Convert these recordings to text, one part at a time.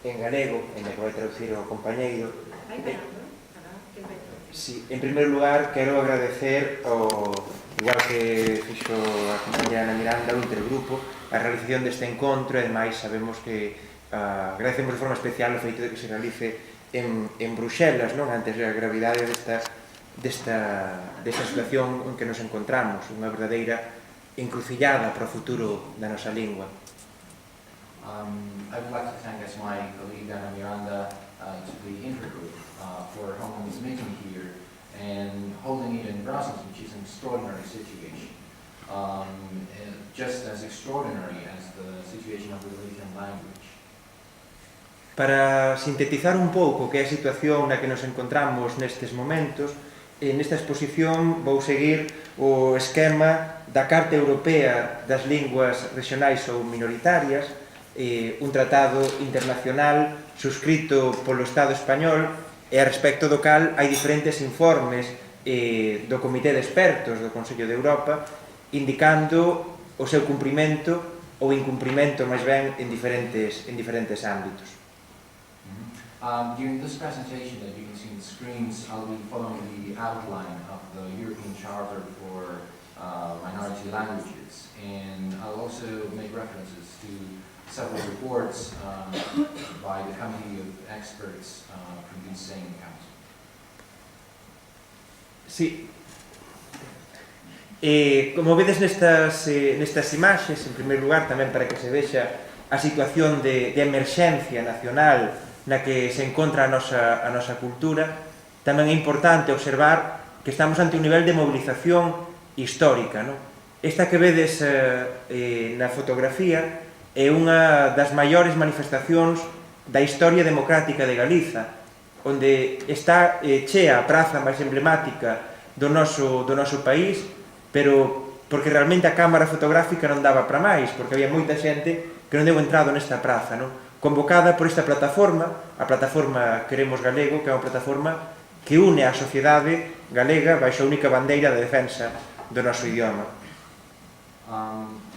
en galego, en que vai traducir o compañeiro. Sí, en primeiro lugar, quero agradecer igual que fixo a compañera Ana Miranda, o intergrupo, a realización deste encontro, e ademais sabemos que agradecemos de forma especial o feito de que se realice en Bruxelas, non, antes da gravidade desta situación en que nos encontramos, unha verdadeira encrucillada para o futuro da nosa lingua. I would like to thank as my colleague Ana Miranda to the intergroup for helping this meeting here and holding it in Brussels, which is an extraordinary situation. Just as extraordinary as the situation of the Galician language. Para sintetizar un pouco que é a situación na que nos encontramos nestes momentos, nesta exposición vou seguir o esquema da Carta Europea das Linguas Regionais ou Minoritarias, un tratado internacional suscrito polo Estado español e a respecto do cal hai diferentes informes do Comité de Expertos do Consello de Europa indicando o seu cumprimento ou incumprimento máis ben en diferentes ámbitos. During this presentation that you can see on the screens, I'll be following the outline of the European Charter for Minority Languages, and I'll also make references to several reports by the Committee of Experts from the same Council. Sí. Como vedes nestas imaxes, en primeiro lugar, tamén para que se vexa a situación de emerxencia nacional na que se encontra a nosa cultura, tamén é importante observar que estamos ante un nivel de movilización histórica. Esta que vedes na fotografía é unha das maiores manifestacións da historia democrática de Galiza, onde está chea a praza máis emblemática do noso país, pero porque realmente a cámara fotográfica non daba para máis, porque había moita xente que non deu entrado nesta praza, convocada por esta plataforma, a plataforma Queremos Galego, que é unha plataforma que une a sociedade galega baixo a única bandeira de defensa do noso idioma.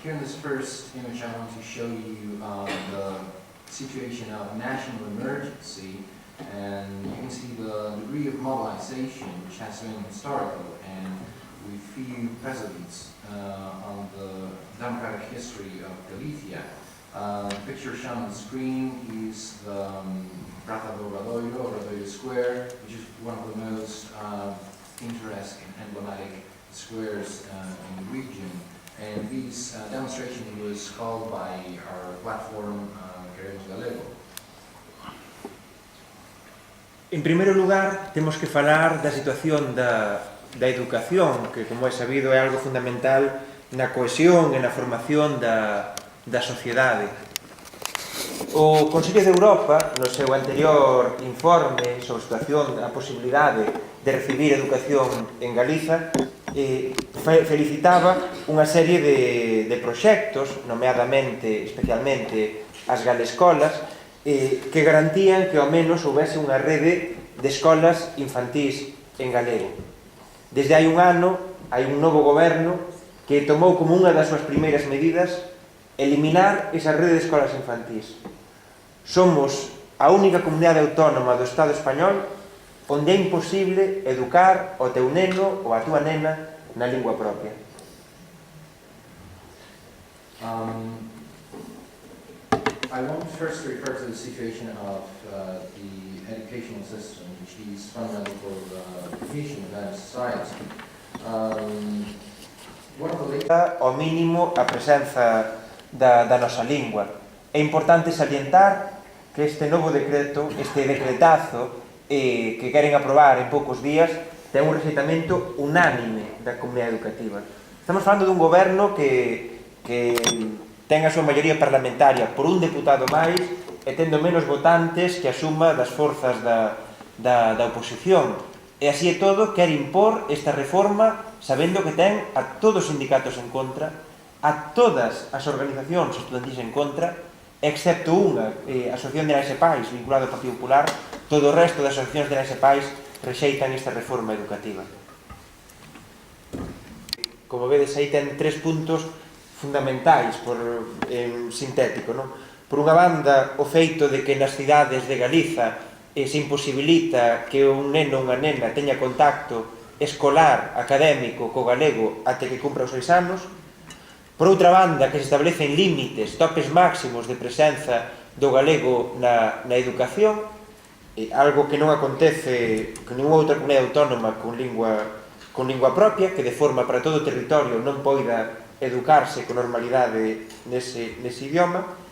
Here in this first image I want to show you the situation of national emergency, and you can see the degree of mobilization which has been historical, and we few precedents on the democratic history of Galicia. The picture shown on the screen is the Praça do Obradoiro Square, which is one of the most interesting and emblematic squares in the region. And this demonstration was called by our platform Queremos Galego. En primeiro lugar, temos que falar da situación da educación, que, como é sabido, é algo fundamental na cohesión e na formación da sociedade. O Consello de Europa, no seu anterior informe sobre a situación da posibilidade de recibir educación en Galiza, felicitaba unha serie de proxectos, nomeadamente, especialmente, as galescolas, que garantían que ao menos houbese unha rede de escolas infantís en galego. Desde hai un ano, hai un novo goberno que tomou como unha das súas primeiras medidas eliminar esa rede de escolas infantís. Somos a única comunidade autónoma do Estado español onde é imposible educar o teu neno ou a túa nena na lingua propia. I want to first refer to the situation of the educational system, which is fundamental for the cohesion of our society. Ao mínimo a presenza da nosa lingua. É importante salientar que este novo decreto, este decretazo que queren aprobar en poucos días, ten un rexeitamento unánime da comunidade educativa. Estamos falando dun goberno que ten a súa maioría parlamentaria por un deputado máis e tendo menos votantes que a suma das forzas da oposición. E así é todo, quer impor esta reforma sabendo que ten a todos os sindicatos en contra, a todas as organizacións estudantis en contra, excepto unha, a Asociación de Nais e Pais, vinculada ao Partido Popular. Todo o resto das asociacións de Nais e Pais rexeitan esta reforma educativa. Como vedes, aí ten 3 puntos fundamentais, sintético, non? Por unha banda, o feito de que nas cidades de Galiza se imposibilita que un neno ou unha nena teña contacto escolar, académico, co galego até que cumpra os 6 anos. Por outra banda, que se establecen límites, topes máximos de presenza do galego na educación, algo que non acontece con ninguna outra comunidade autónoma con lingua propia, que de forma para todo o territorio non poida educarse con normalidade nese idioma.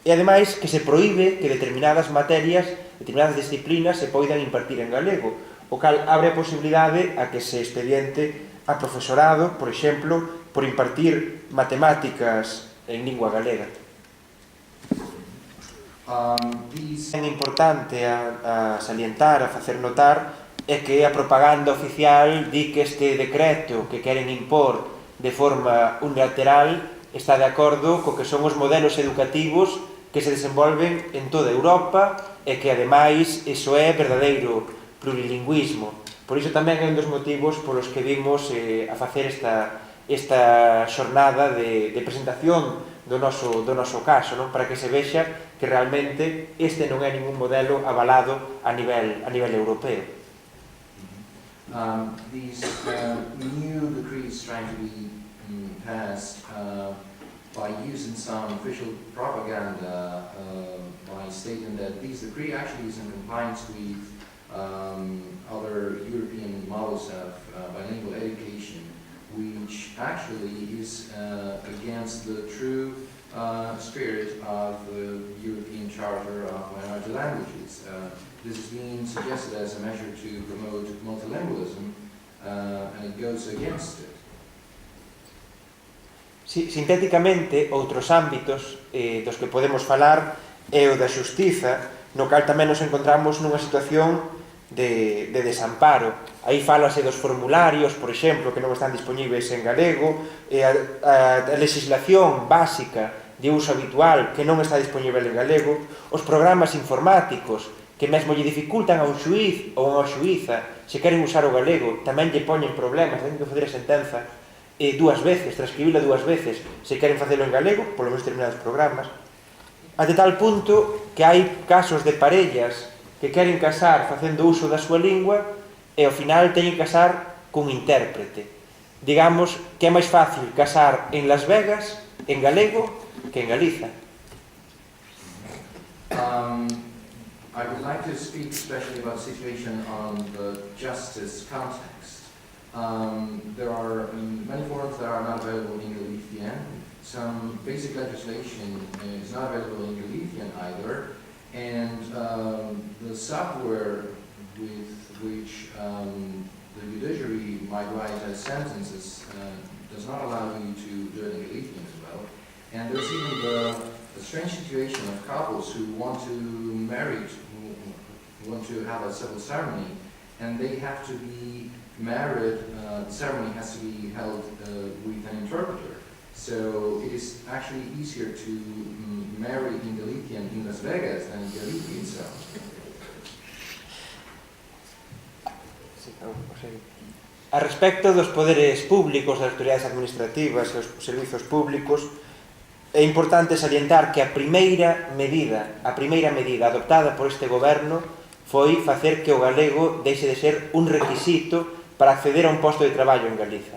E ademais que se proíbe que determinadas materias, determinadas disciplinas se poidan impartir en galego, o cal abre a posibilidade a que se expediente a profesorado, por exemplo, por impartir matemáticas en lingua galega. É importante a salientar, a facer notar, é que a propaganda oficial di que este decreto que queren impor de forma unilateral está de acordo co que son os modelos educativos que se desenvolven en toda Europa e que, ademais, iso é verdadeiro plurilingüismo. Por iso tamén é un dos motivos polos que vimos a facer esta xornada de presentación do noso caso, non? Para que se vexa que realmente este non é ningún modelo avalado a nivel europeo. These new decrees trying to be passed by using some official propaganda by stating that these decree actually is in compliance with other European models of bilingual education, which actually is against the true spirit of the European Charter of Minority Languages. This is being suggested as a measure to promote multilingualism, and it goes against it. Sintéticamente, outros ámbitos dos que podemos falar é o da xustiza, no cal tamén nos encontramos nunha situación de desamparo. Aí fálase dos formularios, por exemplo, que non están dispoñibles en galego, e a legislación básica de uso habitual que non está dispoñible en galego, os programas informáticos que mesmo lle dificultan a un xuíz ou a unha xuíza se queren usar o galego, tamén lle poñen problemas, teñen que facer a sentenza dúas veces, transcribila dúas veces se queren facelo en galego, polo menos determinados programas, até tal punto que hai casos de parellas que queren casar facendo uso da súa lingua e ao final teñen que casar cun intérprete. Digamos que é máis fácil casar en Las Vegas en galego que en Galiza. I would like to speak especially about the situation on the justice context. There are many forms that are not available in Galician. Some basic legislation is not available in Galician either, and the software with which the judiciary might write sentences does not allow you to do it in Galician as well. And there's even the strange situation of couples who want to marry, who want to have a civil ceremony, and they have to be married, the ceremony has to be held with an interpreter. So it is actually easier to marry in Galician in Las Vegas than in Galicia itself. A respecto dos poderes públicos, das autoridades administrativas e os servizos públicos, é importante salientar que a primeira medida adoptada por este goberno foi facer que o galego deixe de ser un requisito para acceder a un posto de traballo en Galiza.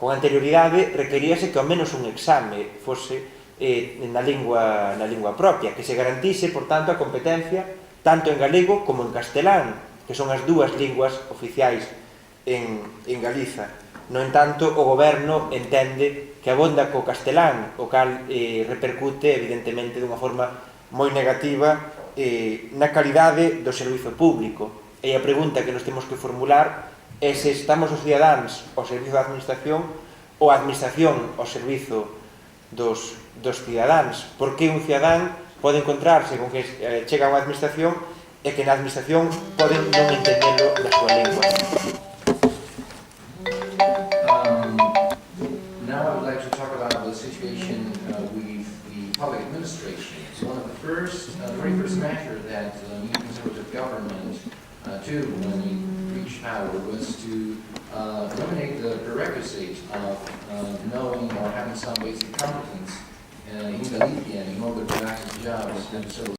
Con anterioridade requeríase que ao menos un exame fose na lingua propia, que se garantise, por tanto, a competencia tanto en galego como en castelán, que son as dúas linguas oficiais en Galiza. No entanto, o goberno entende que abonda co castelán, o cal repercute, evidentemente, dunha forma moi negativa na calidade do servizo público. E a pregunta que nos temos que formular é se estamos os cidadáns ao servizo da administración ou a administración ao servizo dos cidadáns. Porque un cidadán pode encontrarse con que chega a unha administración e que na administración poden non entendelo na súa lingua. Now I would like to talk about the situation with the public administration. One of the very first measures that the new Conservative government took when it reached power was to eliminate the prerequisite of knowing or having some basic competence in Galicia, in order to access jobs and so